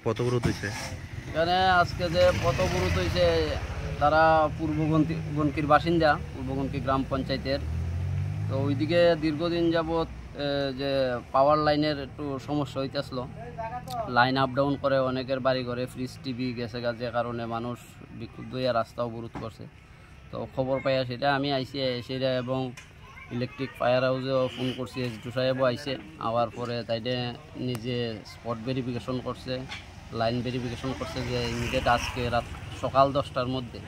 পথবরোধ হয়েছে এখানে আজকে যে পথবরোধ হয়েছে তারা পূর্ব গনকির বাসিন্দা, পূর্ব গনকি গ্রাম পঞ্চায়েতের। তো ওইদিকে দীর্ঘদিন যাবৎ যে পাওয়ার লাইনের একটু সমস্যা হইতেছিল, লাইন আপ ডাউন করে অনেকের বাড়ি ঘরে ফ্রিজ টিভি গেছে যে কারণে মানুষ বিক্ষুব্ধ হয়ে রাস্তা অবরোধ করছে। তো খবর পাইয়া সেটা আমি আইসি সেটা এবং ইলেকট্রিক ফায়ার হাউসেও ফোন করছি, এসডি সাহেবও আইসে। আওয়ার পরে তাইলে নিজে স্পট ভেরিফিকেশন করছে, লাইন ভেরিফিকেশন করছে যে ইমিডিয়েট আজকে রাত সকাল 10টার মধ্যে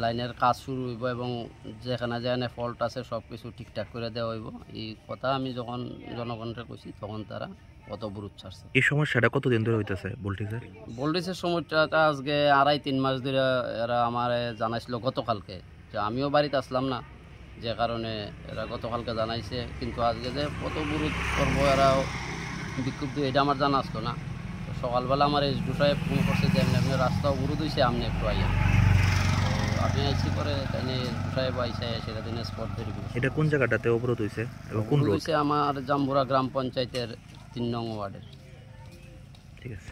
লাইনের কাজ শুরু হইব এবং যেখানে যেখানে ফল্ট আছে সব কিছু ঠিকঠাক করে দেওয়া হইব। এই কথা আমি যখন জনগণকে কইছি তখন তারা পথবরোধ ছাড়ছে। এই সমস্যাটা কতদিন ধরে হইতেছে? ভোল্টেজের সমস্যাটা আজকে 2.5-3 মাস ধরে এরা আমার জানাইছিল গতকালকে, যে আমিও বাড়িতে আসলাম না, যে কারণে এরা গতকালকে জানাইছে। কিন্তু আজকে যে পথবরোধ করবো এরা বিক্ষুব্ধ, এটা আমার জানা আসলো না। তো সকালবেলা আমার এসডি সাহেব ফোন করছে যে এমনি রাস্তা অবরোধ হয়েছে, আপনি একটু আইয়া। তো আমি আইসি করে তাই এসডি সাহেব আইসে সেটা দিনে স্পট ভেরিফিকেশন। এটা কোন জায়গাটাতে অবরোধ হয়েছে এবং কোন রোড? আমার জাম্বুরা গ্রাম পঞ্চায়েতের 3 নং ওয়ার্ডের। ঠিক আছে।